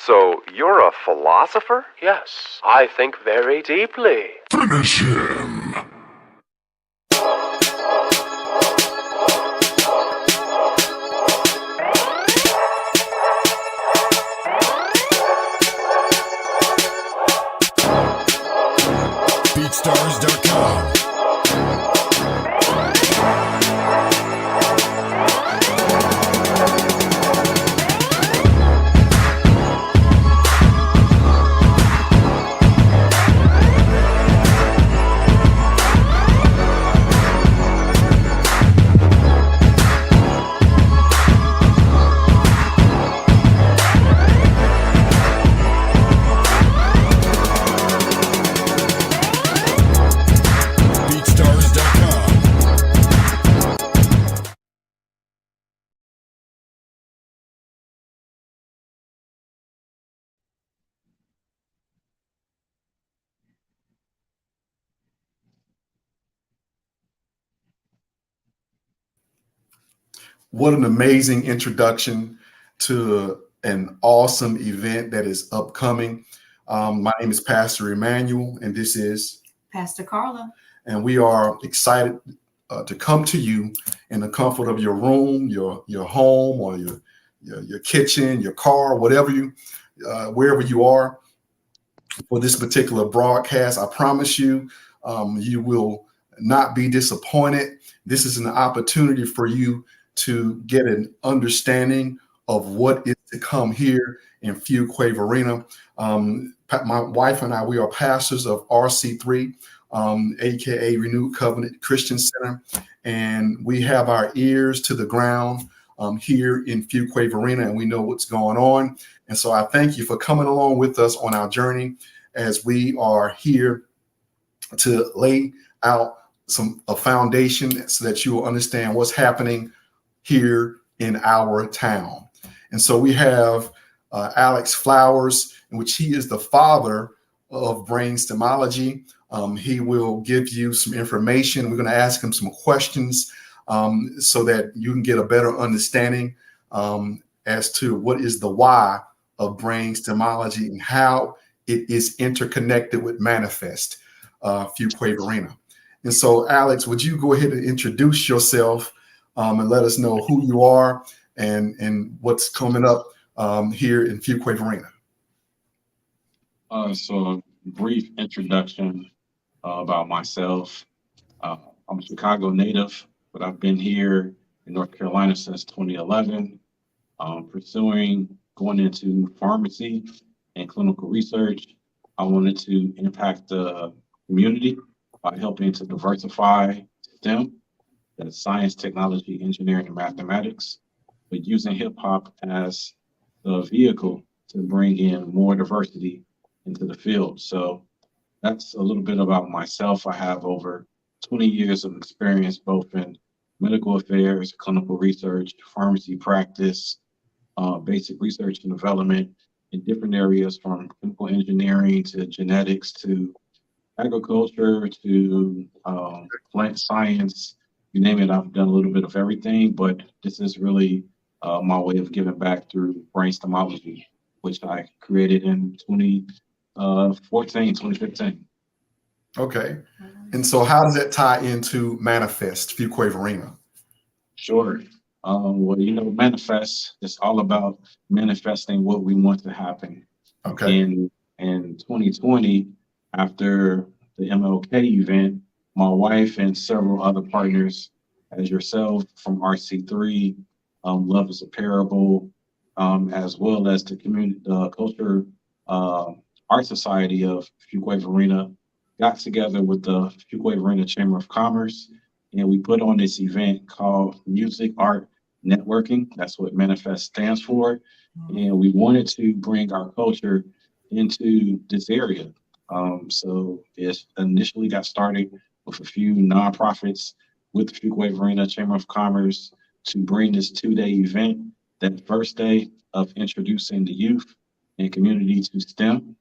So you're a philosopher? Yes, I think very deeply. Finish him! BeatStars.com. What an amazing introduction to an awesome event that is upcoming. My name is Pastor Emmanuel, and this is Pastor Carla. And we are excited to come to you in the comfort of your room, your home, or your kitchen, your car, whatever wherever you are for this particular broadcast. I promise you, you will not be disappointed. This is an opportunity for you to get an understanding of what is to come here in Fuquay-Varina. My wife and I, we are pastors of RC3, aka Renewed Covenant Christian Center, and we have our ears to the ground here in Fuquay-Varina, and we know what's going on. And so I thank you for coming along with us on our journey as we are here to lay out a foundation so that you will understand what's happening here in our town. And so we have Alex Flowers, in which he is the father of BrainSTEMology. He will give you some information. We're going to ask him some questions so that you can get a better understanding as to what is the why of BrainSTEMology and how it is interconnected with MANiFest, Fuquay-Varina. And so, Alex, would you go ahead and introduce yourself and let us know who you are and what's coming up here in Fuquay-Varina? So a brief introduction about myself. I'm a Chicago native, but I've been here in North Carolina since 2011, pursuing going into pharmacy and clinical research. I wanted to impact the community by helping to diversify STEM. That's science, technology, engineering, and mathematics, but using hip hop as the vehicle to bring in more diversity into the field. So that's a little bit about myself. I have over 20 years of experience, both in medical affairs, clinical research, pharmacy practice, basic research and development in different areas from chemical engineering to genetics to agriculture to plant science. You name it, I've done a little bit of everything, but this is really my way of giving back through BrainSTEMology, which I created in 2015. Okay. And so how does that tie into MANiFest, Fuquay-Varina? Sure. Well, MANiFest is all about manifesting what we want to happen. Okay. In 2020, after the MLK event, my wife and several other partners, as yourself from RC3, Love is a Parable, as well as the community, the culture, art society of Fuquay-Varina, got together with the Fuquay-Varina Chamber of Commerce, and we put on this event called Music Art Networking. That's what MANiFest stands for. And we wanted to bring our culture into this area. So it initially got started with a few nonprofits with the Fuquay-Varina Chamber of Commerce to bring this 2-day event. That first day of introducing the youth and community to STEM,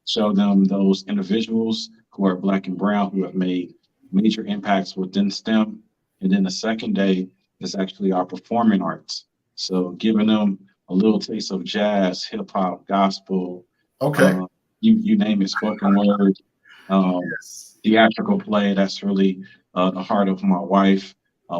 show them those individuals who are Black and brown who have made major impacts within STEM. And then the second day is actually our performing arts. So giving them a little taste of jazz, hip hop, gospel, Okay. you name it, spoken word, Yes. theatrical play. That's really the heart of my wife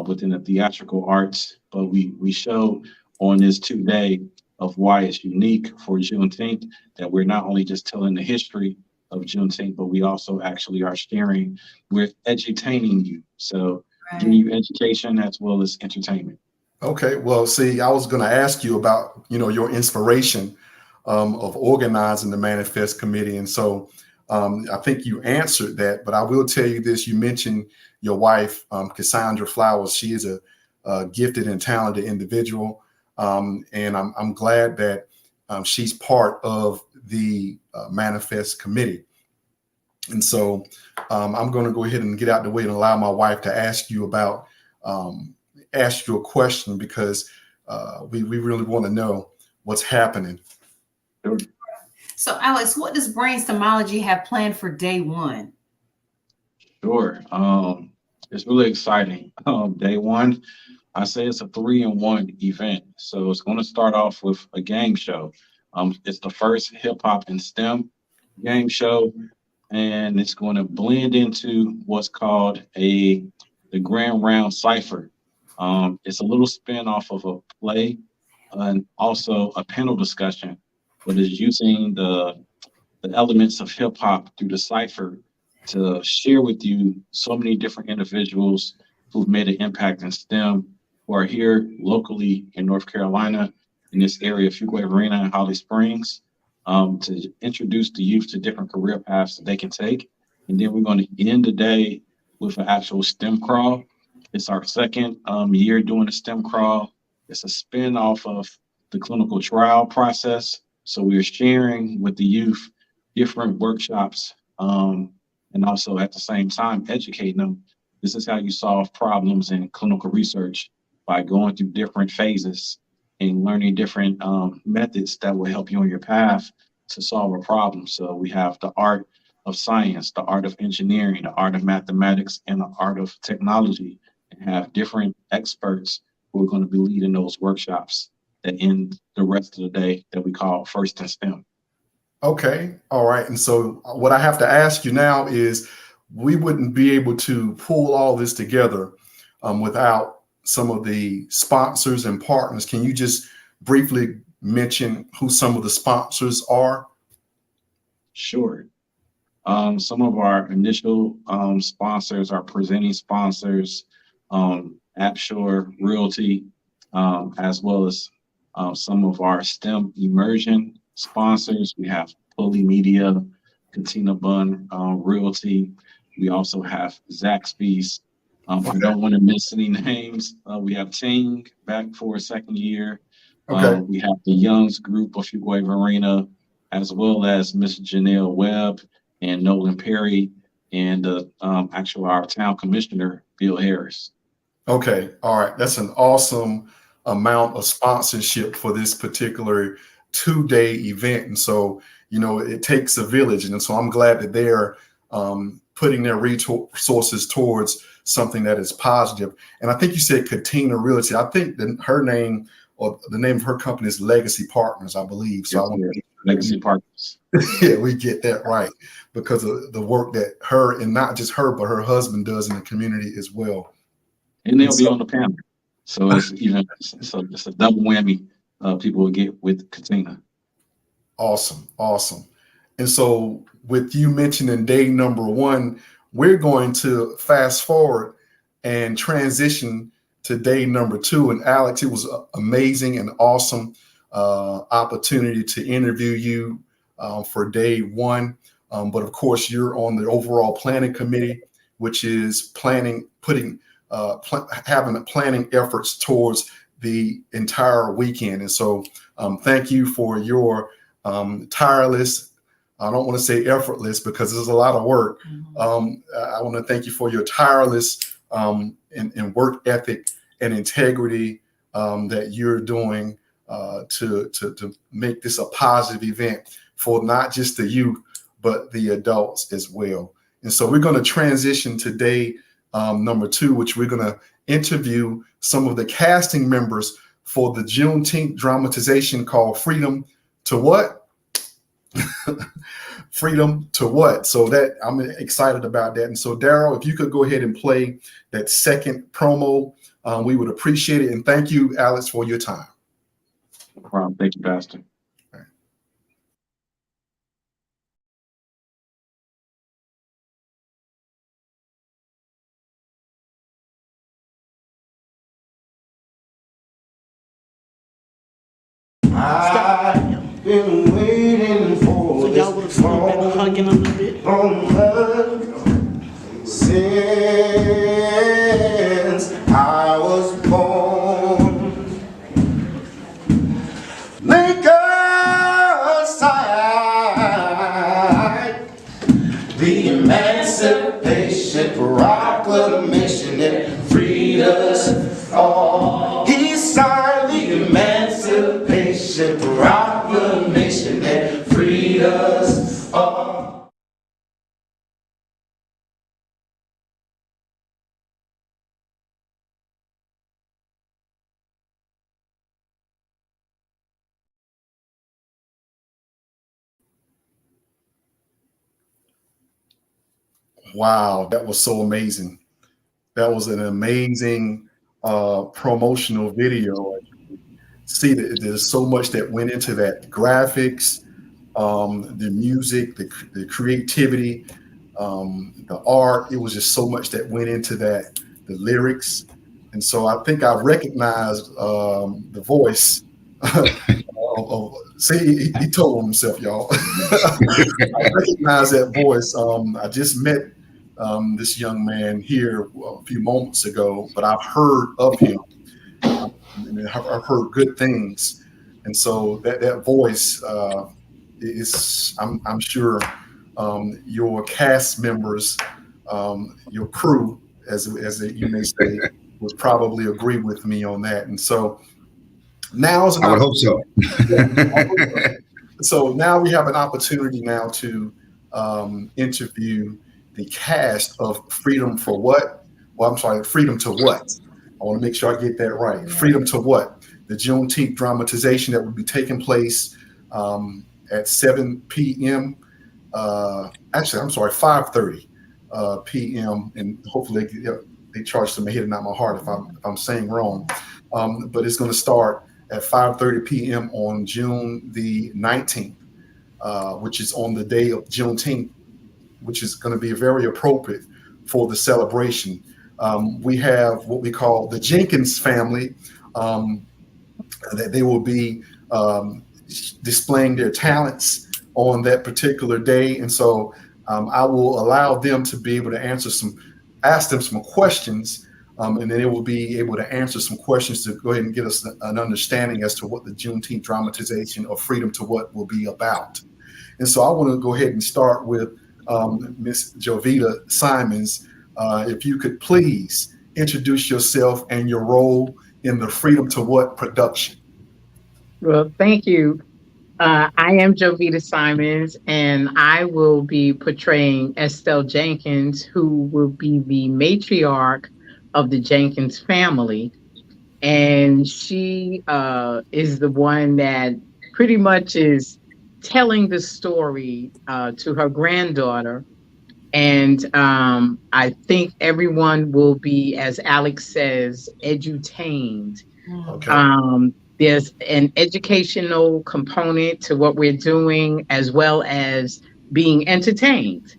within the theatrical arts. But we show on this 2 day of why it's unique for Juneteenth that we're not only just telling the history of Juneteenth, but we also actually are sharing, we're edutaining you. So giving you education as well as entertainment. Okay. Well, see, I was going to ask you about, your inspiration of organizing the MANiFest committee. And so I think you answered that, but I will tell you this. You mentioned your wife, Cassandra Flowers. She is a gifted and talented individual. And I'm glad that she's part of the MANiFest committee. And so I'm going to go ahead and get out the way and allow my wife to ask you a question, because we really want to know what's happening. So, Alex, what does BrainSTEMology have planned for day one? Sure. It's really exciting. Day one, I say it's a 3-in-1 event. So it's going to start off with a game show. It's the first hip hop and STEM game show, and it's going to blend into what's called the Grand Round Cipher. It's a little spin off of a play and also a panel discussion, but it's using the elements of hip hop through the cipher to share with you so many different individuals who've made an impact in STEM, who are here locally in North Carolina, in this area, Fuquay-Varina and Holly Springs, to introduce the youth to different career paths that they can take. And then we're going to end the day with an actual STEM crawl. It's our second year doing a STEM crawl. It's a spin off of the clinical trial process. So we're sharing with the youth different workshops, and also at the same time educating them. This is how you solve problems in clinical research, by going through different phases and learning different methods that will help you on your path to solve a problem. So we have the art of science, the art of engineering, the art of mathematics, and the art of technology, and have different experts who are going to be leading those workshops that end the rest of the day that we call First in STEM. Okay. All right. And so what I have to ask you now is, we wouldn't be able to pull all this together without some of the sponsors and partners. Can you just briefly mention who some of the sponsors are? Sure. Some of our initial sponsors, our presenting sponsors, Appshore Realty, as well as some of our STEM immersion sponsors. We have Pulley Media, Katina Bunn Realty. We also have Zaxby's. I don't want to miss any names. We have Ting back for a second year. Okay. We have the Young's Group of Fuquay-Varina, as well as Miss Janelle Webb and Nolan Perry, and actually our town commissioner, Bill Harris. Okay. All right. That's an awesome amount of sponsorship for this particular 2-day event. And so, it takes a village. And so I'm glad that they're putting their resources towards something that is positive. And I think you said Katina Realty. I think her name, or the name of her company, is Legacy Partners, I believe. So Yes, I want to Legacy Partners. yeah, we get that right, because of the work that her, and not just her, but her husband does in the community as well. And they'll be on the panel. So it's a double whammy people will get with Katina. Awesome. Awesome. And so with you mentioning day number 1, we're going to fast forward and transition to day number 2. And Alex, it was an amazing and awesome opportunity to interview you for day 1. But of course, you're on the overall planning committee, which is having planning efforts towards the entire weekend. And so thank you for your tireless, I don't want to say effortless, because there's a lot of work. I want to thank you for your tireless and work ethic and integrity that you're doing to make this a positive event for not just the youth, but the adults as well. And so we're going to transition to day number 2, which we're going to interview some of the casting members for the Juneteenth dramatization called Freedom to What? Freedom to What? So that I'm excited about that. And so Daryl, if you could go ahead and play that second promo, we would appreciate it. And thank you, Alex, for your time. No problem. Thank you, Pastor. I've been waiting for this moment since I was born. Make aside the Emancipation Proclamation that freed us all. He signed the Emancipation Proclamation that freed us all. Wow, that was so amazing. That was an amazing promotional video. See, that there's so much that went into that: graphics, the music, the creativity, the art. It was just so much that went into that, the lyrics. And so I think I recognized the voice. See, he told on himself, y'all. I recognize that voice. I just met this young man here a few moments ago, but I've heard of him. And I've heard good things, and so that voice is. I'm sure your cast members, your crew, as you may say, would probably agree with me on that. And so now I would hope so. So now we have an opportunity now to interview the cast of Freedom for What? Well, I'm sorry, Freedom to What? I want to make sure I get that right. Freedom to What? The Juneteenth dramatization that will be taking place at 7 p.m. Actually, I'm sorry, 5:30 p.m. And hopefully they charge some head and not my heart if I'm saying wrong. But it's going to start at 5:30 p.m. on June the 19th, which is on the day of Juneteenth, which is going to be very appropriate for the celebration. We have what we call the Jenkins family, that they will be displaying their talents on that particular day. And so I will allow them to be able to ask them some questions, and then they will be able to answer some questions to go ahead and get us an understanding as to what the Juneteenth dramatization of Freedom to What will be about. And so I want to go ahead and start with Miss Jovita Simons. If you could please introduce yourself and your role in the Freedom to What production. Well, thank you. I am Jovita Simons, and I will be portraying Estelle Jenkins, who will be the matriarch of the Jenkins family. And she is the one that pretty much is telling the story to her granddaughter. And I think everyone will be, as Alex says, edutained. Okay. There's an educational component to what we're doing, as well as being entertained.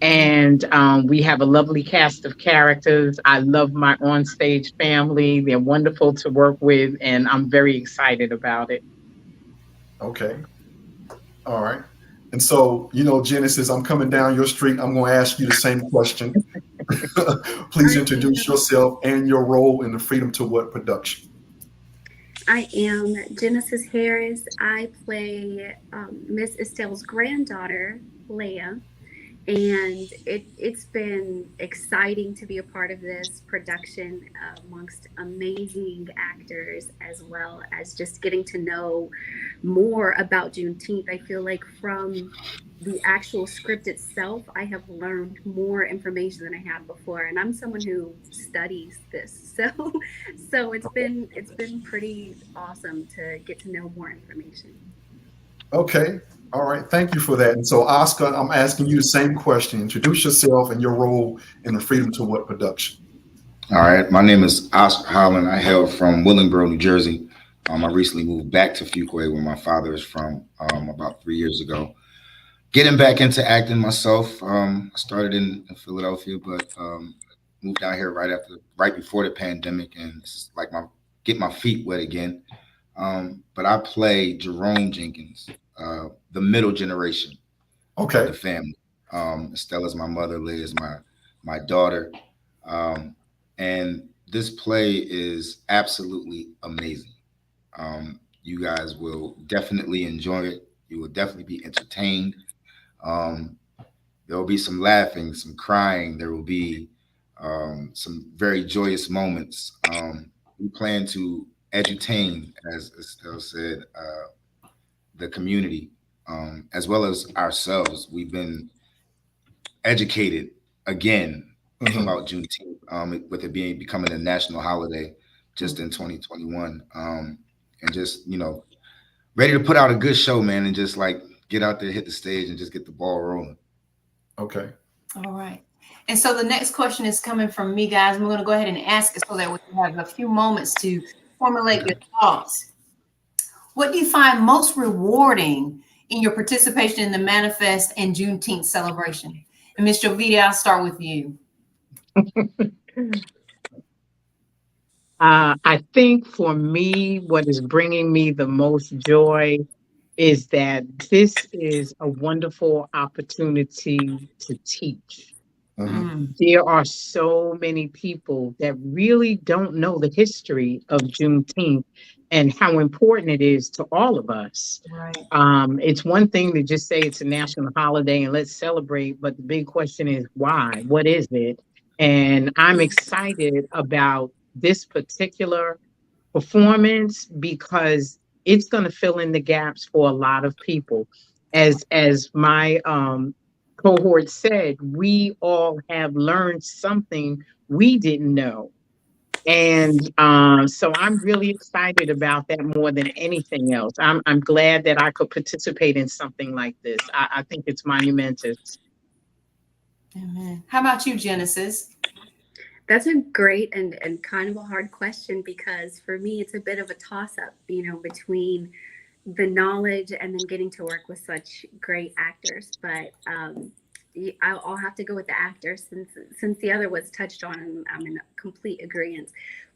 And we have a lovely cast of characters. I love my onstage family. They're wonderful to work with, and I'm very excited about it. Okay. All right. And so, Genesis, I'm coming down your street. I'm going to ask you the same question. Please introduce yourself and your role in the Freedom to What production. I am Genesis Harris. I play Miss Estelle's granddaughter, Leah. And it's been exciting to be a part of this production amongst amazing actors, as well as just getting to know more about Juneteenth. I feel like from the actual script itself, I have learned more information than I had before, and I'm someone who studies this, so it's been pretty awesome to get to know more information. Okay. All right. Thank you for that. And so, Oscar, I'm asking you the same question. Introduce yourself and your role in the Freedom to What production. All right, my name is Oscar Holland. I hail from Willingboro, New Jersey. I recently moved back to Fuquay, where my father is from, about 3 years ago. Getting back into acting myself. I started in Philadelphia, but moved out here right before the pandemic, and it's like get my feet wet again. But I play Jerome Jenkins, the middle generation of the family. Stella's my mother, Liz is my daughter. And this play is absolutely amazing. You guys will definitely enjoy it. You will definitely be entertained. There will be some laughing, some crying. There will be some very joyous moments. We plan to edutain, as Estelle said, the community, as well as ourselves. We've been educated again about Juneteenth, with it becoming a national holiday just in 2021, and just ready to put out a good show, man, and just like get out there, hit the stage, and just get the ball rolling. Okay. All right. And so the next question is coming from me, guys. I'm going to go ahead and ask it so that we have a few moments to formulate your thoughts. What do you find most rewarding in your participation in the MANiFest and Juneteenth celebration? And Ms. Jovita, I'll start with you. I think for me, what is bringing me the most joy is that this is a wonderful opportunity to teach. There are so many people that really don't know the history of Juneteenth and how important it is to all of us. Right. It's one thing to just say it's a national holiday and let's celebrate, but the big question is why? What is it? And I'm excited about this particular performance because it's going to fill in the gaps for a lot of people. As my cohort said, we all have learned something we didn't know. And so I'm really excited about that more than anything else. I'm glad that I could participate in something like this. I think it's monumentous. Amen. How about you, Genesis? That's a great and kind of a hard question because for me, it's a bit of a toss-up, between the knowledge and then getting to work with such great actors. But I'll have to go with the actors since the other was touched on, and I'm in complete agreement.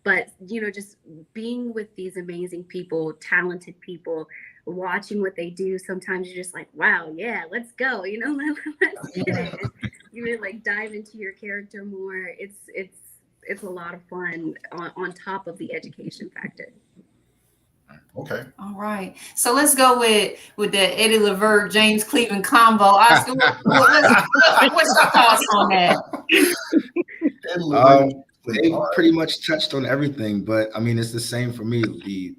But, just being with these amazing people, talented people, watching what they do, sometimes you're just like, wow, yeah, let's go, let's get it. And you really like dive into your character more. It's a lot of fun on top of the education factor. Okay. All right. So let's go with the Eddie Levert, James Cleveland combo. Oscar, what's your thoughts on that? They pretty much touched on everything, but I mean, it's the same for me. The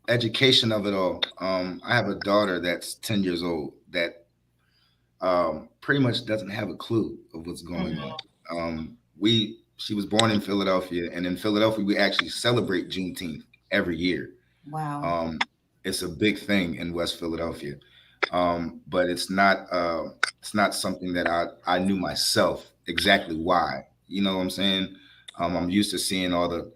education of it all. I have a daughter that's 10 years old that pretty much doesn't have a clue of what's going on. She was born in Philadelphia, and in Philadelphia, we actually celebrate Juneteenth every year. Wow. It's a big thing in West Philadelphia, but it's not something that I knew myself exactly why. You know what I'm saying? I'm used to seeing all the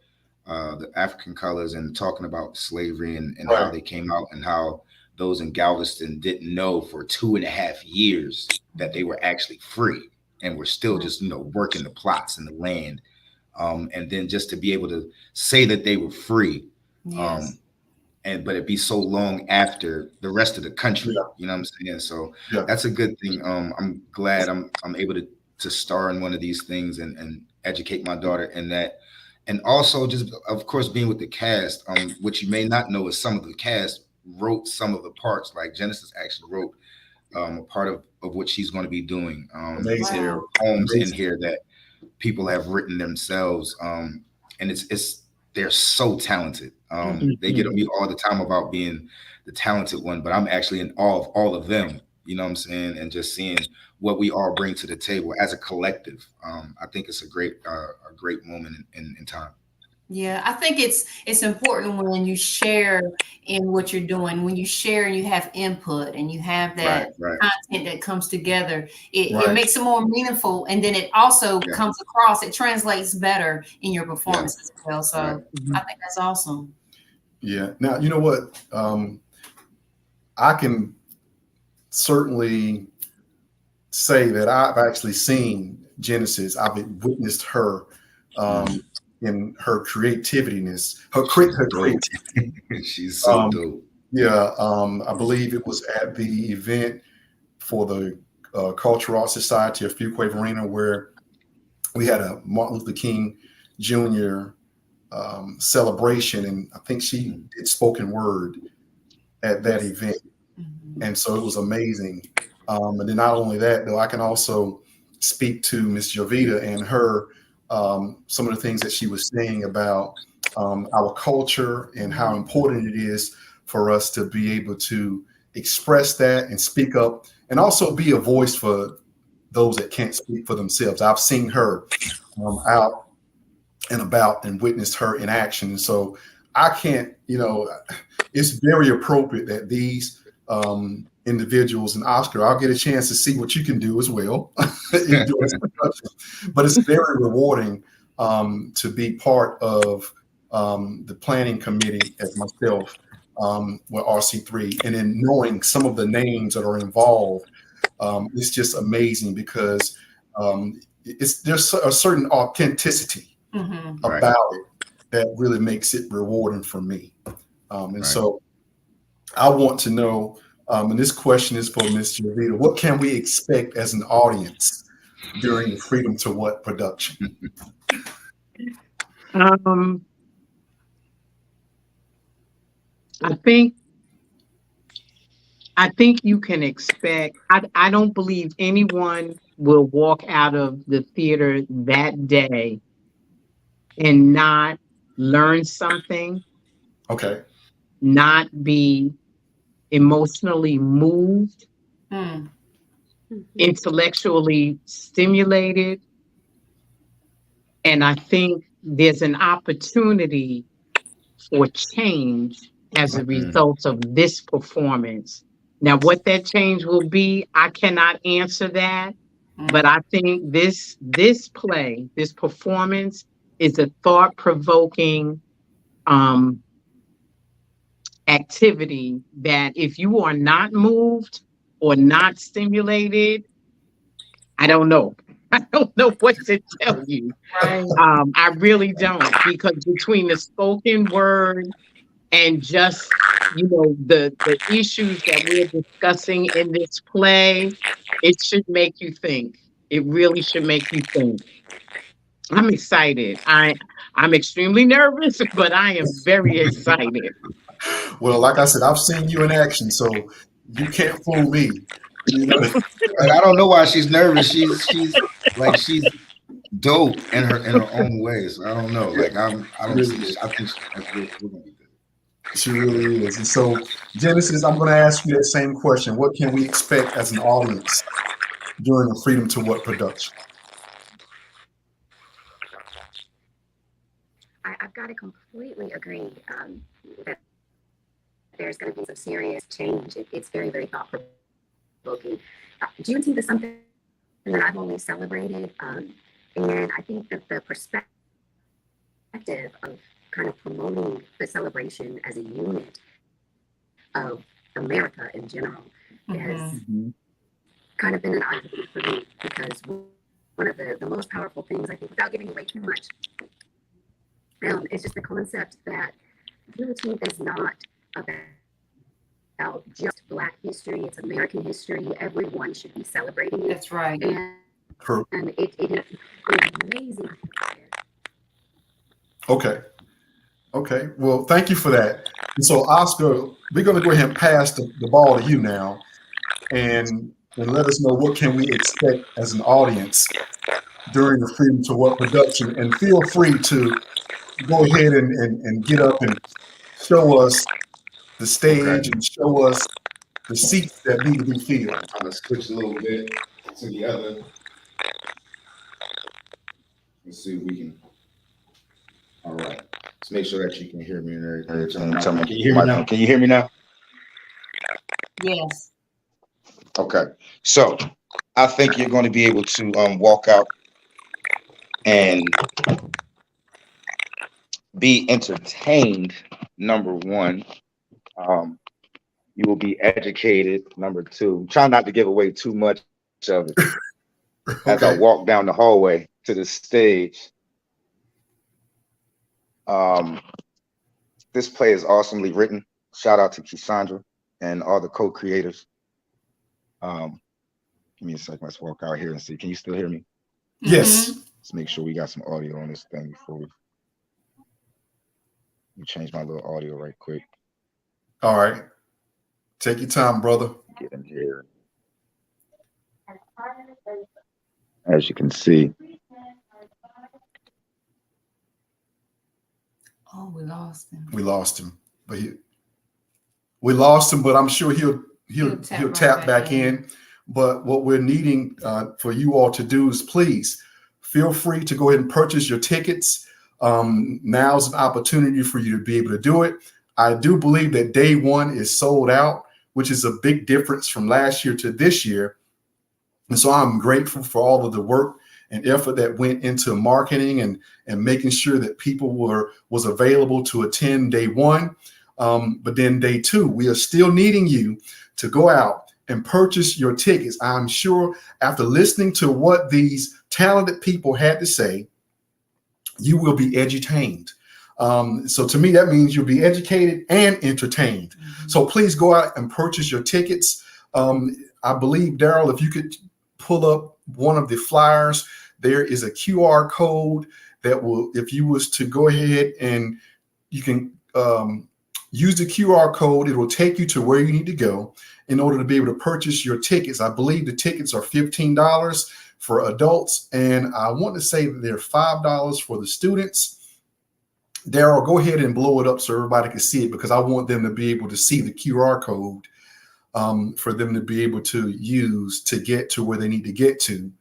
African colors and talking about slavery and how they came out and how those in Galveston didn't know for 2.5 years that they were actually free and were still just working the plots and the land, and then just to be able to say that they were free. Yes. But it be so long after the rest of the country, you know what I'm saying? So that's a good thing. I'm glad I'm able to star in one of these things and educate my daughter in that. And also just, of course, being with the cast, what you may not know is some of the cast wrote some of the parts. Like Genesis actually wrote a part of what she's going to be doing. There are poems in here that people have written themselves. And they're so talented. They get on me all the time about being the talented one, but I'm actually in awe of all of them you know what I'm saying, and just seeing what we all bring to the table as a collective. I think it's a great moment in time. Yeah, I think it's important when you share in what you're doing, when you share and you have input and you have that Right. content that comes together, it Right. makes it more meaningful, and then it also Yeah. comes across, it translates better in your performance as well. So Right. I think that's awesome. Yeah. Now, you know what? I can certainly say that I've actually seen Genesis. I've witnessed her in her creativeness, her creativity. She's so dope. Yeah, I believe it was at the event for the Cultural Arts Society of Fuquay-Varina, where we had a Martin Luther King Jr. Celebration, and I think she did spoken word at that event, and so it was amazing. And then not only that, though, I can also speak to Miss Jovita and her some of the things that she was saying about our culture and how important it is for us to be able to express that and speak up, and also be a voice for those that can't speak for themselves. I've seen her out and about and witnessed her in action. And so I can't, it's very appropriate that these individuals, and Oscar, I'll get a chance to see what you can do as well. But it's very rewarding to be part of the planning committee as myself with RC3, and then knowing some of the names that are involved. It's just amazing because there's a certain authenticity about it that really makes it rewarding for me. So I want to know, and this question is for Ms. Jovita, what can we expect as an audience during the Freedom to What production? I think you can expect, I don't believe anyone will walk out of the theater that day and not learn something. Okay. Not be emotionally moved, intellectually stimulated. And I think there's an opportunity for change as a result of this performance. Now, what that change will be, I cannot answer that. But I think this play, this performance, is a thought-provoking activity that if you are not moved or not stimulated, I don't know. I don't know what to tell you. I really don't, because between the spoken word and just, the issues that we're discussing in this play, it should make you think. It really should make you think. I'm excited. I'm extremely nervous, but I am very excited. Well, like I said, I've seen you in action, so you can't fool me. And I don't know why she's nervous. She's dope in her own ways. I don't know. Like I think we're gonna be good. She really is. And so, Genesis, I'm going to ask you that same question. What can we expect as an audience during the Freedom to What production? I've got to completely agree that there's going to be some serious change. It's very, very thought-provoking. Juneteenth is something that I've only celebrated, and I think that the perspective of kind of promoting the celebration as a unit of America in general has kind of been an eye-opener for me, because one of the most powerful things, I think, without giving away too much, is just the concept that Juneteenth is not about just Black history, it's American history. Everyone should be celebrating it. That's right. And it is amazing. Okay. Well, thank you for that. And so, Oscar, we're going to go ahead and pass the ball to you now, and let us know what can we expect as an audience during the Freedom to What production. And feel free to go ahead and get up and show us the stage and show us the seats that need to be filled. I'm trying to switch a little bit to the other. Let's see if we can. All right. Let's make sure that you can hear me and everything. Tell me, can you hear me now? Can you hear me now? Yes. Okay. So I think you're going to be able to walk out and be entertained. Number one, you will be educated. Number two, try not to give away too much of it. As I walk down the hallway to the stage. This play is awesomely written. Shout out to Cassandra and all the co-creators. Give me a second. Let's walk out here and see. Can you still hear me? Yes. Let's make sure we got some audio on this thing before we change my little audio right quick. All right. Take your time, brother. Get in here. As you can see. Oh, we lost him. We lost him, but we lost him. But I'm sure he'll tap back in. But what we're needing for you all to do is please feel free to go ahead and purchase your tickets. Now's an opportunity for you to be able to do it. I do believe that day one is sold out, which is a big difference from last year to this year. And so I'm grateful for all of the work and effort that went into marketing and making sure that people was available to attend day one. But then day two, we are still needing you to go out and purchase your tickets. I'm sure after listening to what these talented people had to say, you will be edutained. So to me, that means you'll be educated and entertained. Mm-hmm. So please go out and purchase your tickets. I believe, Daryl, if you could pull up one of the flyers, there is a QR code that will, if you was to go ahead and you can use the QR code, it will take you to where you need to go in order to be able to purchase your tickets. I believe the tickets are $15 for adults, and I want to say that they're $5 for the students. Daryl, go ahead and blow it up so everybody can see it, because I want them to be able to see the QR code for them to be able to use to get to where they need to get to.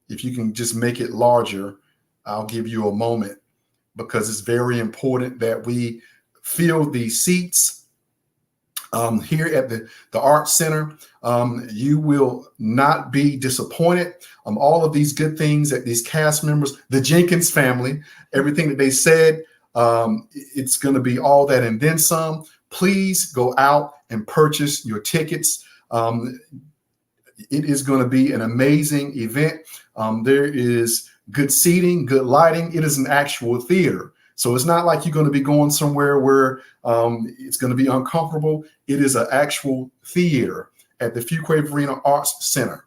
If you can just make it larger, I'll give you a moment, because it's very important that we fill these seats here at the Art Center. You will not be disappointed. All of these good things that these cast members, the Jenkins family, everything that they said, it's going to be all that and then some. Please go out and purchase your tickets. It is going to be an amazing event. There is good seating, good lighting. It is an actual theater. So it's not like you're going to be going somewhere where it's going to be uncomfortable. It is an actual theater at the Fuquay-Varina Arts Center.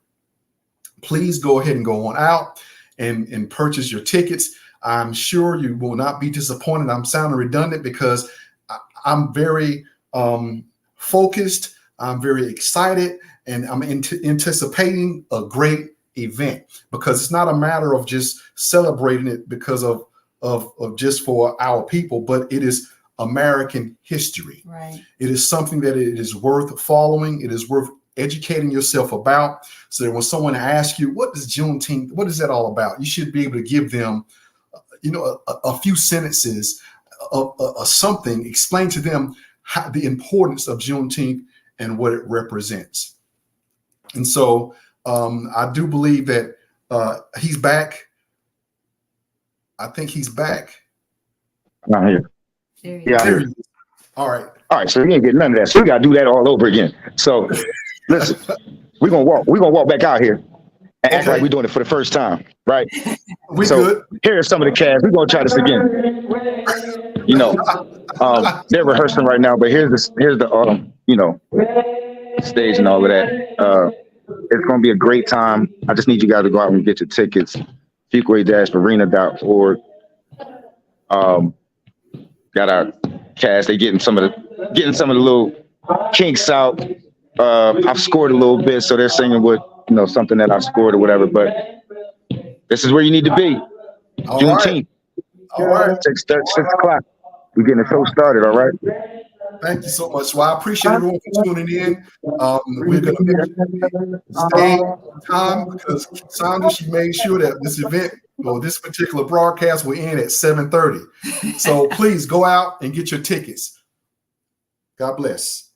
Please go ahead and go on out and purchase your tickets. I'm sure you will not be disappointed. I'm sounding redundant because I'm very focused. I'm very excited, and I'm anticipating a great event, because it's not a matter of just celebrating it because of just for our people, but it is American history. Right. It is something that it is worth following. It is worth educating yourself about, so that when someone asks you, what is Juneteenth, what is that all about, you should be able to give them, a few sentences of something, explain to them the importance of Juneteenth and what it represents. And so I do believe that he's back. I think he's back. Not here. There he is. All right. All right. So we ain't getting none of that. So we gotta do that all over again. So listen, we're gonna walk back out here and act like we're doing it for the first time, right? We good. Here's some of the cast. We're gonna try this again. They're rehearsing right now, but here's the stage and all of that. It's gonna be a great time. I just need you guys to go out and get your tickets. Fuquay-Varina.org. Got our cast. They getting some of the little kinks out. I've scored a little bit, so they're singing with something that I've scored or whatever. But this is where you need to be. Juneteenth. All right. 6 o'clock. We're getting the show started. All right. Thank you so much. Well, I appreciate everyone for tuning in. We're going to stay on time because Sandra, she made sure that this event or this particular broadcast will end at 7:30. So please go out and get your tickets. God bless.